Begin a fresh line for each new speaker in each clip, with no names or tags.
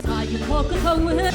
طيب فوق خوه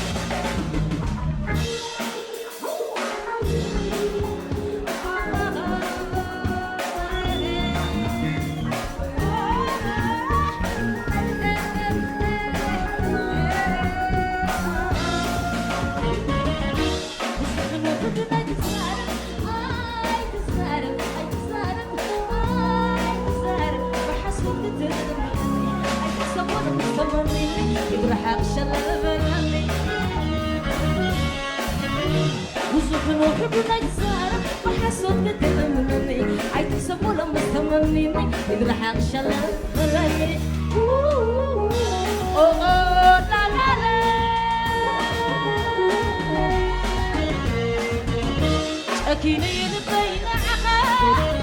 أكيني بين عقاب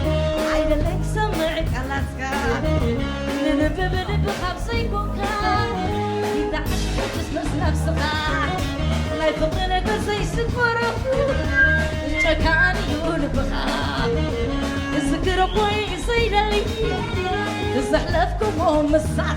عيد لك سمعك علاسكا نبب بخبصيكم كان إذا عشت تسلس نفسك لا يفضلك زي سكرك كان يقول بخاب الذكر كويس يدلي تزحلفكم هم الساعة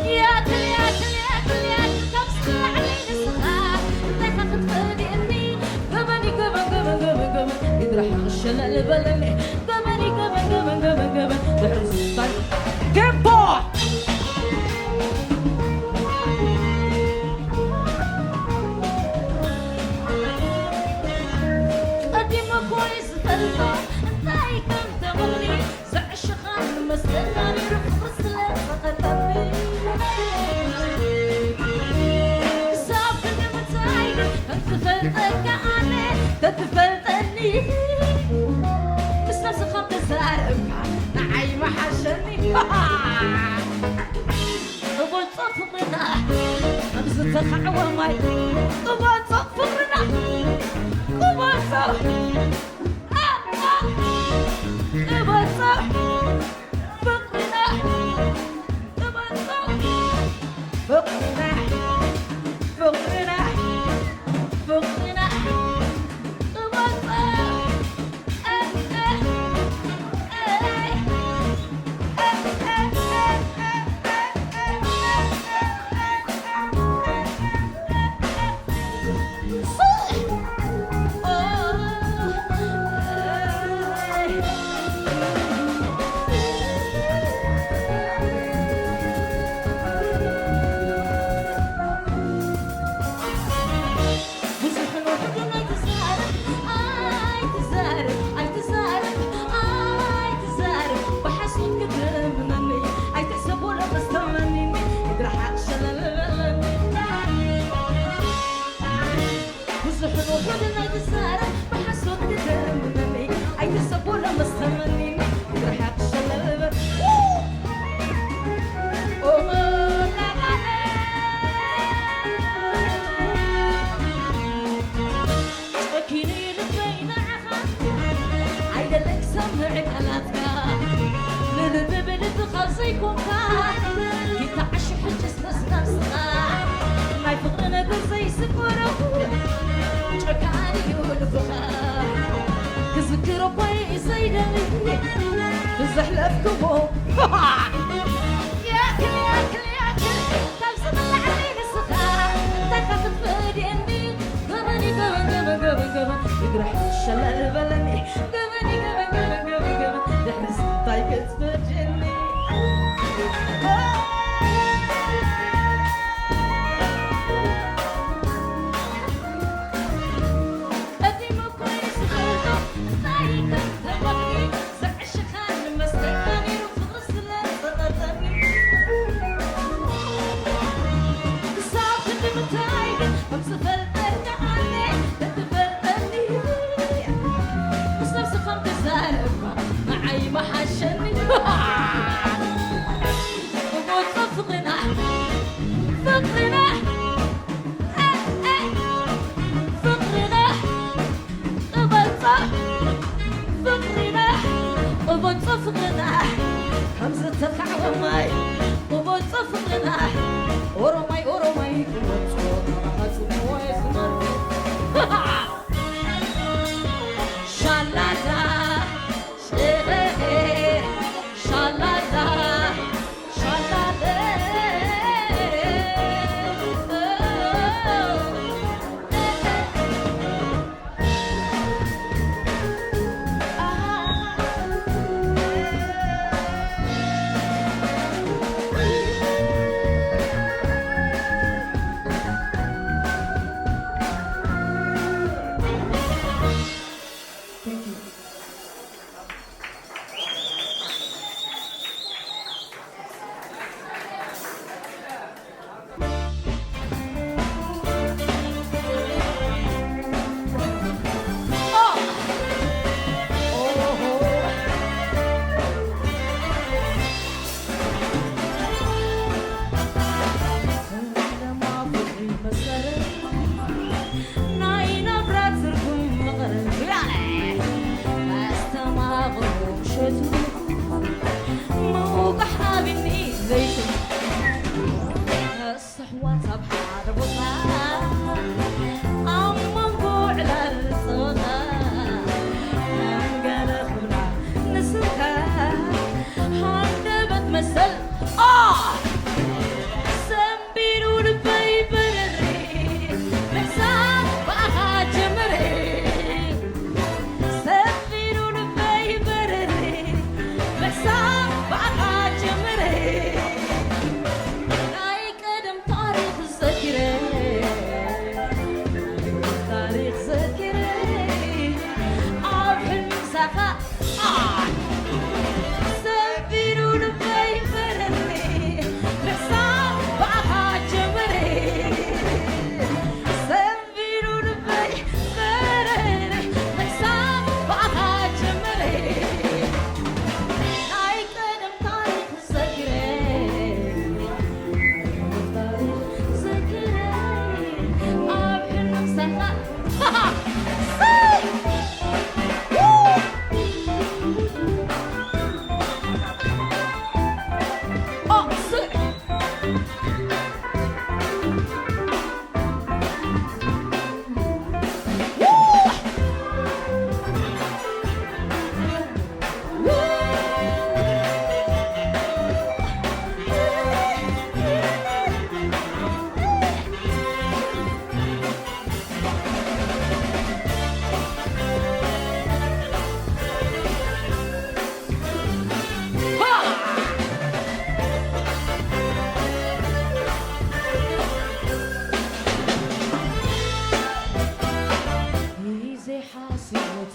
يا كل يا كل يا كل يا كل كبس علينا السخاء لا تاخد فادي اني قبني قبن يدرح الشلل البلني قبني قبن تحرس طيب جيم بوي قديمة كويس تلقى انتاي كم تغني زع الشخان مستناني رفض السلام فقدمني سافر متايد تتفلتك عني تتفلتني بس نفس خمت سارب نعي محشني طبعا صفقنا أمس تخعوى ماي طبعا صفقنا طبعا صفقنا طبعا صفقنا طبعا صفقنا فقنا فقنا طبعا زحلفكم يا كل يا كل يا كل تبسم الله علينا السخاء تاخد فادي اني قبني قبن يجرح الشلل بلني قبني قبن تحس طايقة فرجني قديمة كويس خلطة طايقة تبقي صفقنا همزة تقع وماي وبوت صفقنا أوروماي أوروماي شالادا شالادا شالادا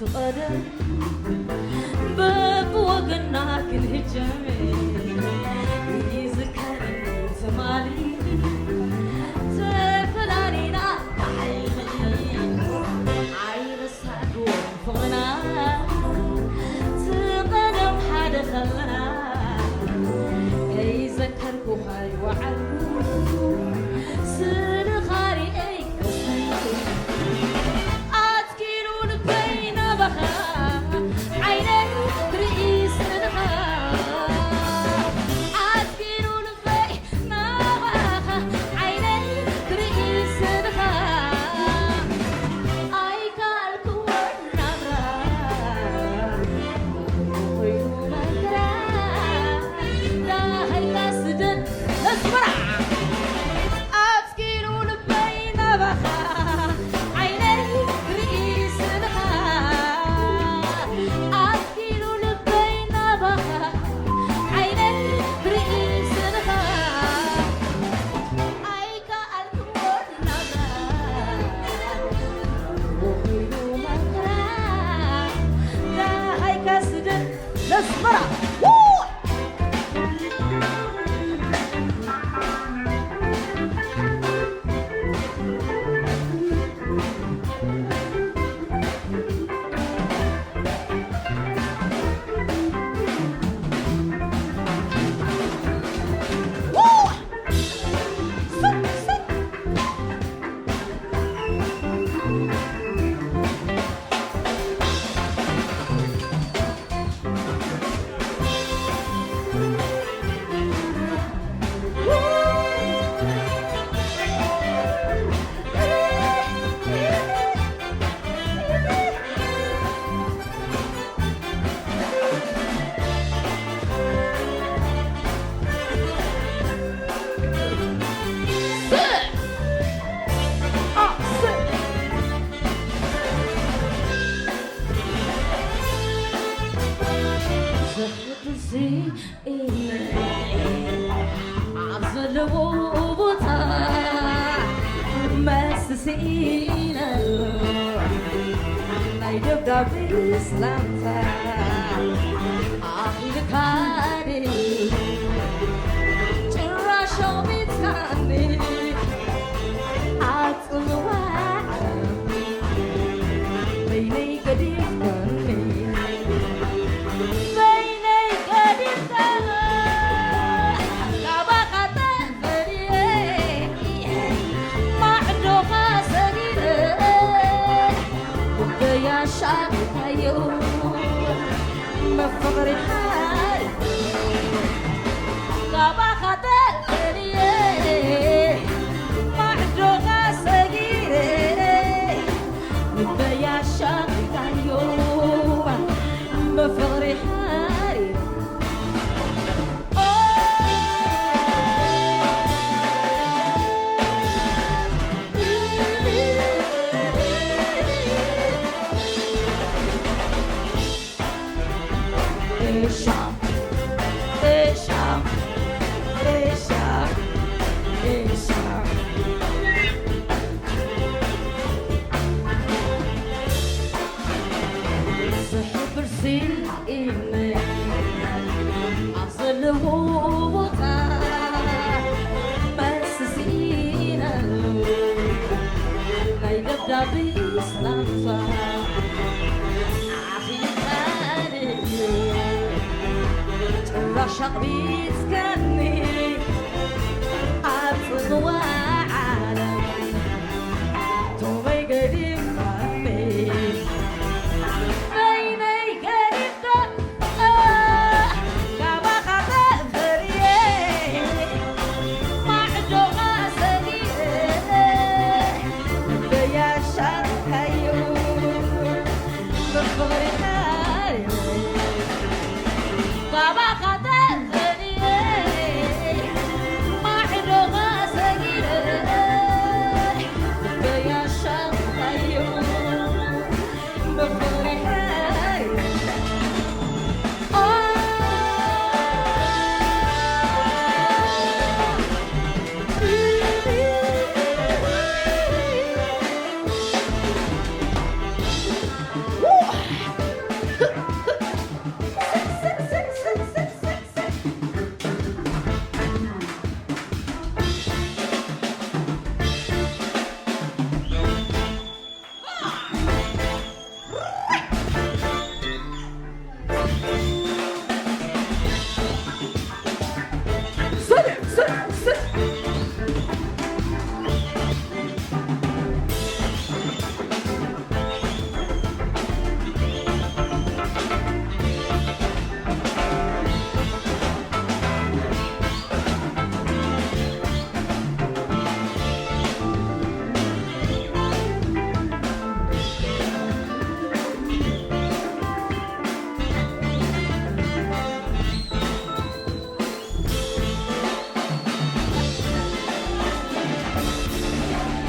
تقدم باب وقنا كل هجامي يذكرني زمالي تفلانينا عير الساقون فغنا تقدم حد خلنا يذكركو هاي وعلكو سنخاري اي ما شغبي سكني أبصر وعالم تومي قديم مامي بيني قديم كابا خطأ فريه معدو غاسقي بيا شاكيو بفغري ناري كابا خطأ فريه معدو غاسقي بيا شاكيو بفغري ناري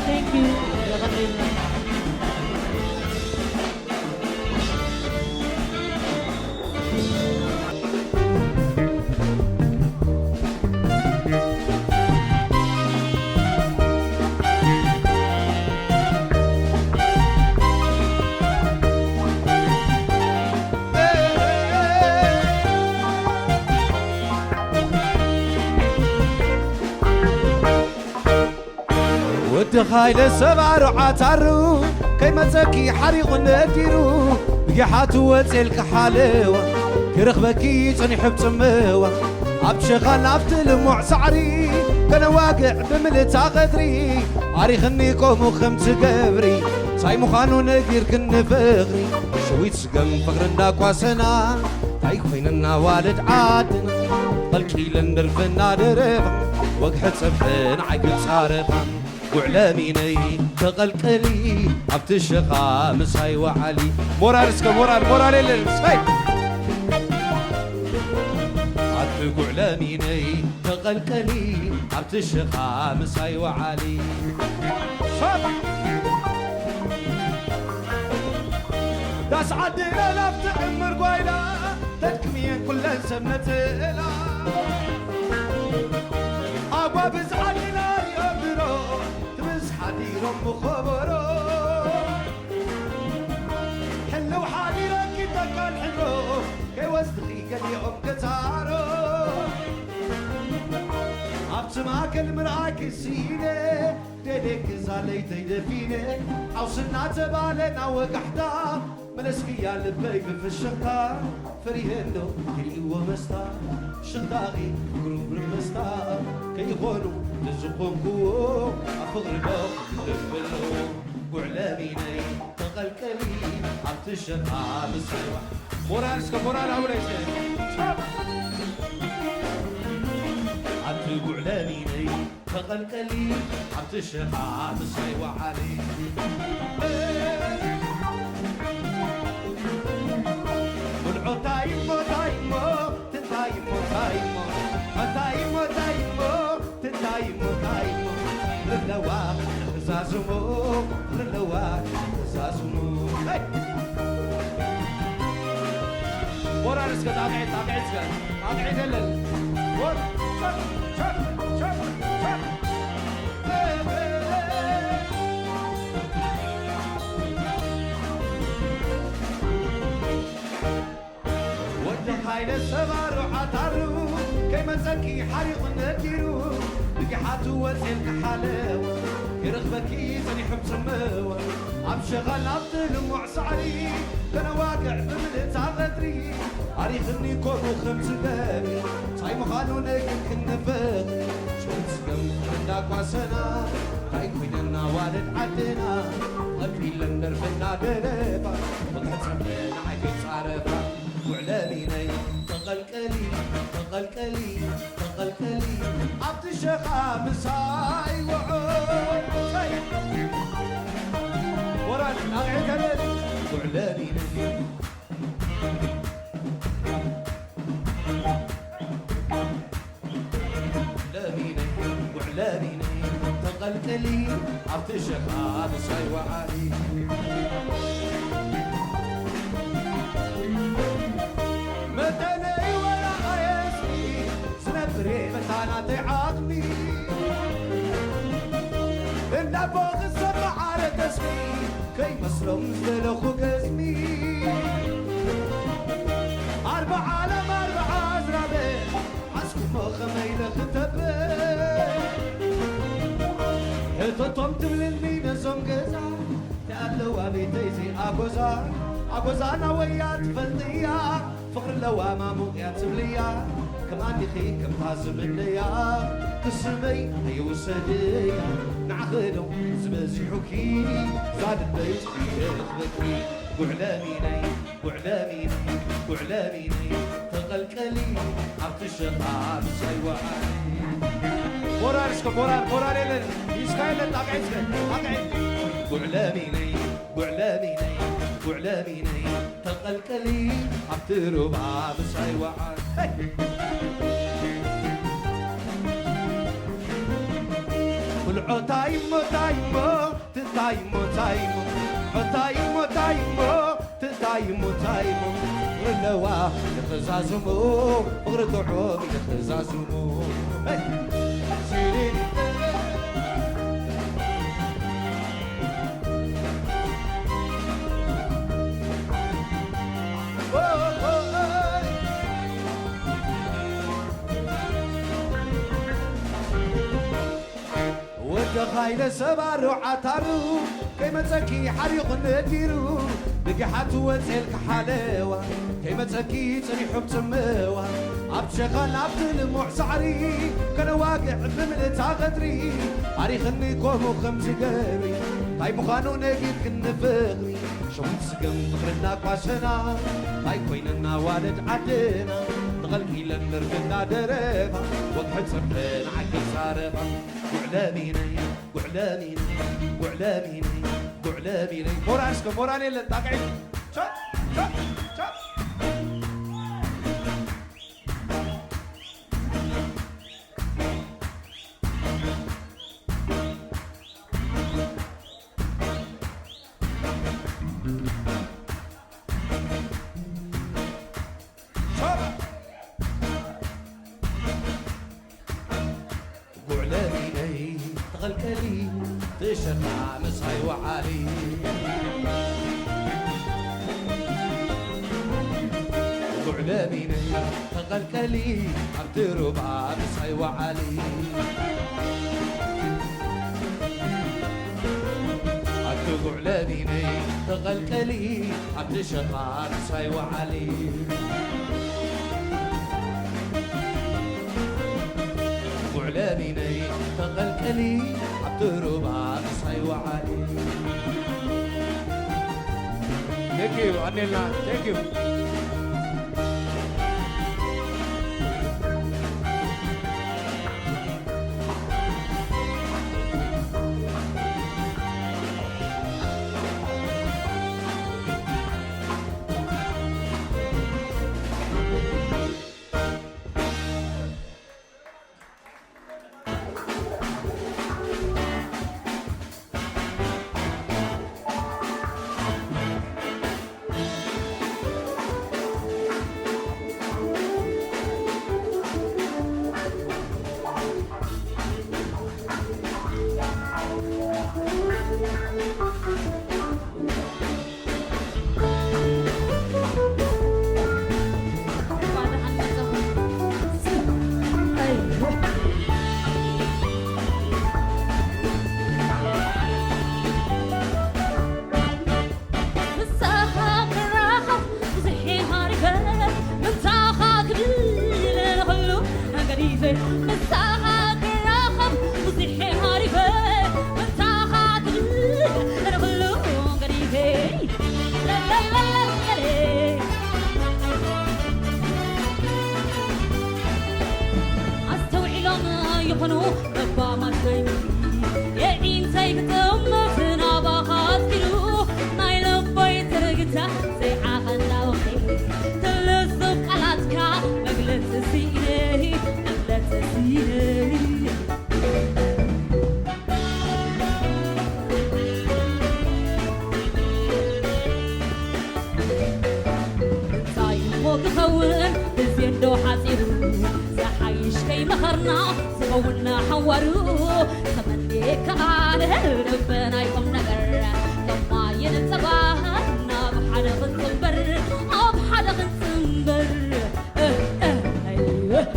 Thank you.
ود خايل سبار عتارو كيما تزكي حريق نديرو بقحات وزيلك حالوا كرخبكي تنحب تموا عبشغال عبتلمع سعري كان واقع بملتا غدري عريخني كومو خمس قبري صاي مخانو نقير كن فغري شويت سقم فغرنا كواسنا تاي خويننا والد عادنا طلقي لندرفنا درفا وقحت سبحن عقل صارفا وعلاميني تقلقلي عبت الشقا مساي وعلي مورالسك مورال اللي عبت وعلاميني تقلقلي عبت الشقا مساي وعلي داس عدنا لفت عمر قويلة تدكمين كل سمنة إلا أبواب زعلنا يقدروا حديرهم بخبرو حلو حديرك كتاك الحلو كي وزدقي قال يوم كتارو عبت معاك المرعاك السينة ديدك زالي تيدفينة عوصنا تبالنا وقحدا ملسكي اللبي في الشقا فريهندو كي ومستا شغداغي قروب المستا كي يخونوا تزقون كو أفضل باق دفلو وعلاميني تقلقلي عبت الشقا بالسيوة مورالسك مورال أوليسك عبت وعلاميني تقلقلي عبت الشقا بالسيوة علي والعو تايمو تايمو تايمو تايمو تايمو تايمو تايمو تايمو للواء زازمو للواء زازمو ورا رزق تابعي تابعي دلل ور شوف هاي السمار وعطارو كيما تزكي حريق نديرو بقحات وزيلك حلاوة يرغبكي زني حب سموة عم شغل عبد المع سعري كان واقع بملت عغدري عريخني كورو خمس داري صاي مخالو نجم كنفق شوت سكم عندك واسنا هاي كويننا والد عدنا غبي لندر بنا دربا وتحسبنا عيدي صارفة وعلاني تغلقلي تغلقلي تغلقلي عبد الشيخ مساي وعود وراني اقعد عليك وعلاني وعلاني تغلقلي عبد الشيخ مساي وعالي مدني ولا غيسي سنبري متاناتي عظمي إلا فوق السبع على تسمي كي مسلم مزدلخ وقزمي أربع عالم أربع أزرابي عسكم خميلة ختبي هتطمت من المينة زمقزا تقلوا بيتيزي أقوزانا ويات فلدية فقر اللوامة موقعت بليا كمان يخي كم تازم الليا كسمي هيو سديا نعخدو زبزي حكي زاد البيت يخبكي وعلاميني وعلاميني وعلاميني تغلقلي عبد الشطار سيوعاني بورارشكم بورار إلن يسكايلن أقعد وعلاميني وعلاميني وعلاميني تغلقلي عبد ربع سيوعاني والعو تايمو تايمو تايمو تايمو تايمو تايمو تايمو تايمو ولوا يخزازمو وردعوم يخزازمو سيريني خايلة سبارو عطارو كيما تسكي حريق نديرو بقحات وتسلك حلاوة كيما تسكي تريحو بتماوة عبد شغال عبد المع سعري كان واقع بملت عغدري عريخني كومو خمس قاري هاي مخانو ناقيد كن فغري شوت سقم بخرنا قواسنا هاي كويننا والد عدنا تغلقي لنرفنا دربا وضحت صرفنا عكي صارفا وعلاميني وعلاميني وعلاميني وعلاميني مورانسكم موراني اللي تقعد شوت شوت شوت وعلاميني تغلقلي تشرع مسعي وعالي وعلاميني تغلقلي عبد ربع مسعي وعالي عبد وعلاميني تغلقلي عبد شرع مسعي وعالي وعلاميني تغلقلي عبد ربع مسعي وعالي Thank you, Anila. Thank you.
ربا ما شيء يعين تيكتم فينا بخاط كيلو نايل بيت رقتا زي عقلنا وخي تلصق قلاتك مقلت سيني مقلت سيني تخون بزين دو حاسيرو زحايش كي مخرنا سخونا حوارو تمنيك على ربنا يقوم نقر لما ينتبهنا بحدا غنصنبر أو بحدا غنصنبر أيوه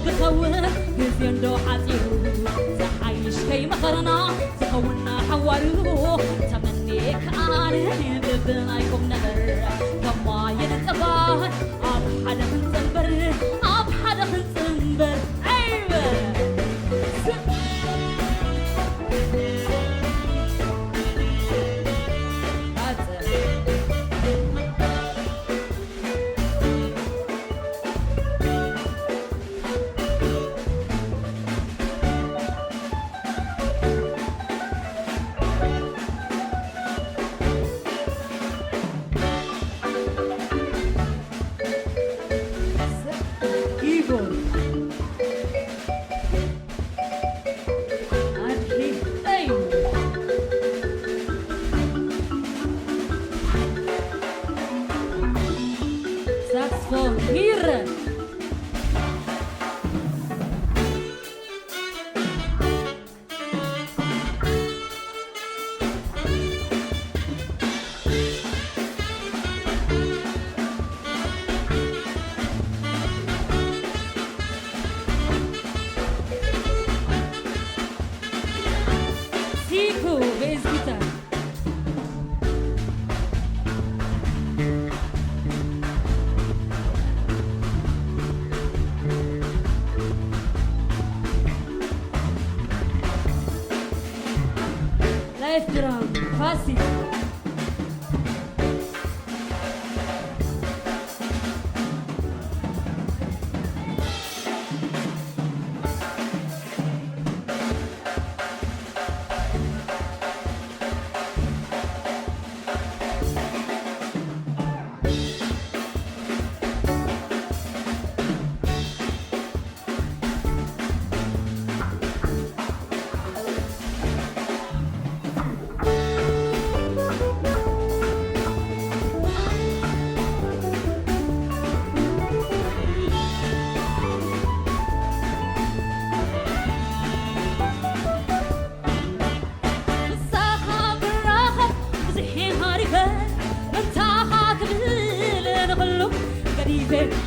بخون بزين دو حاسيرو زحايش كي مخرنا سخونا حوارو تمنيك آني ببنا يكم نهر كما ينتبه أب حدا خنصنبر أب حدا خنصنبر أيوة Here. Siku, bass guitar. Live drum, fácil.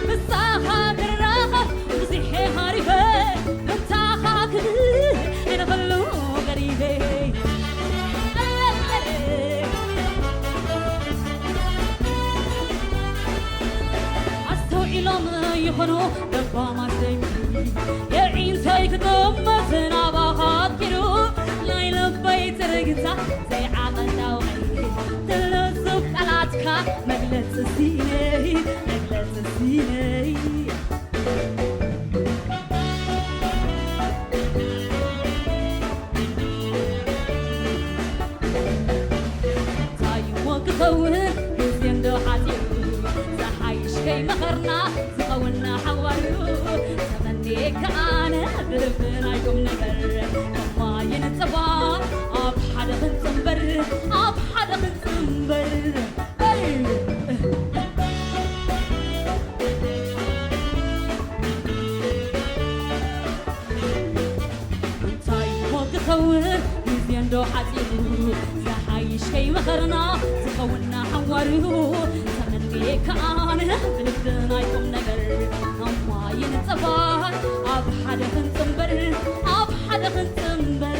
مساحة بالراحة وزيحي هاريبة مساحة كبير أنا غلو غريبة أستوعي لما يخنو دبا ما سيمي يا عين تايك دمتنا بخاط كيلو لا يلبي ترقتا زي عقل دوغي تلزق علاتك مقلت السيني سيني تاي وقت كخون بزين دو حاتيو زحايش كي مخرنا زخونا حواريو تمني كأنا قلبنا يقوم نقر كما ينتبار أب حدا خنتنبر أب حدا خنتنبر كخون بزين دو حاتيو زحايش كي مخرنا زخونا حواريو تمني كأنا قلبنا يقوم نقر كما ينتبار أب حدا خنتنبر أب حدا خنتنبر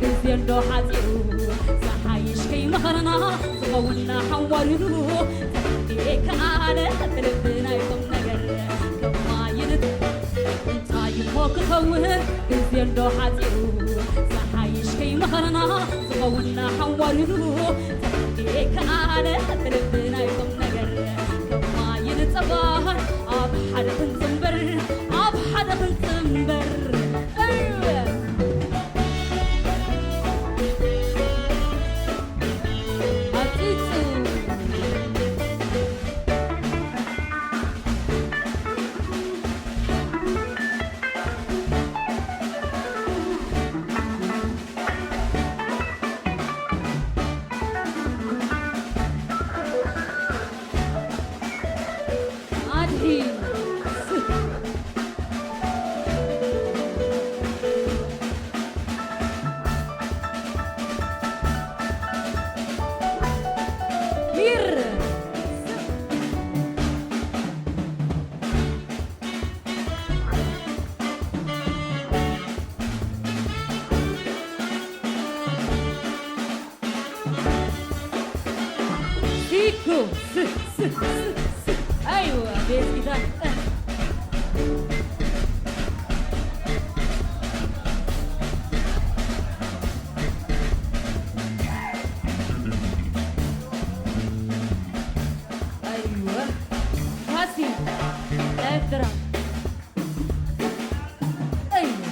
بزين دو حاتيو زحايش كي مخرنا زخونا حواريو تمني كأنا قلبنا يقوم نقر كما ينتبار كخون بزين دو حاتيو زحايش كي مخرنا زخونا حواريو تمني كأنا قلبنا يقوم نقر كما ينتبار أب حدا خنتنبر أب حدا خنتنبر ايوه بيس كده ايوه هاسي اقدر ايوه